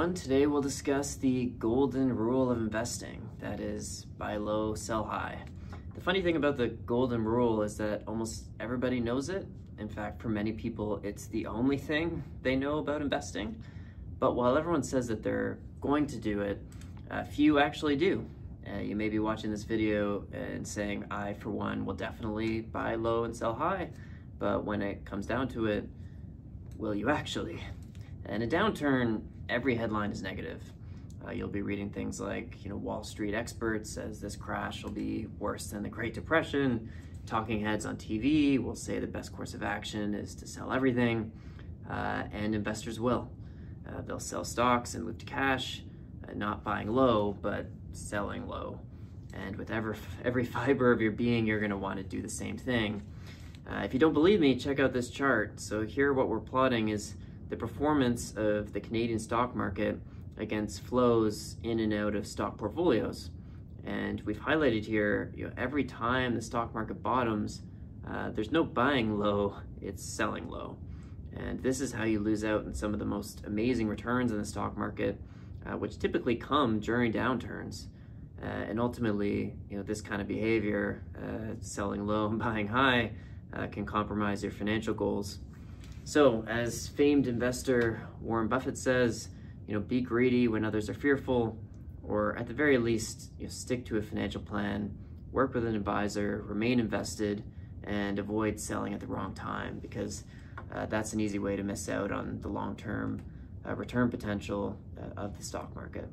everyone. Today we'll discuss the golden rule of investing, that is, buy low, sell high. The funny thing about the golden rule is that almost everybody knows it. In fact, for many people, it's the only thing they know about investing. But while everyone says that they're going to do it, few actually do. You may be watching this video and saying, I, for one, will definitely buy low and sell high. But when it comes down to it, will you actually? In a downturn, every headline is negative. You'll be reading things like, Wall Street expert says this crash will be worse than the Great Depression. Talking heads on TV will say the best course of action is to sell everything, and investors will. They'll sell stocks and move to cash, not buying low, but selling low. And with every fiber of your being, you're gonna want to do the same thing. If you don't believe me, check out this chart. So here what we're plotting is the performance of the Canadian stock market against flows in and out of stock portfolios. And we've highlighted here, every time the stock market bottoms, there's no buying low, it's selling low. And this is how you lose out in some of the most amazing returns in the stock market, which typically come during downturns. And ultimately, this kind of behavior, selling low and buying high, can compromise your financial goals. So, as famed investor Warren Buffett says, be greedy when others are fearful, or at the very least, stick to a financial plan, work with an advisor, remain invested, and avoid selling at the wrong time, because that's an easy way to miss out on the long-term return potential of the stock market.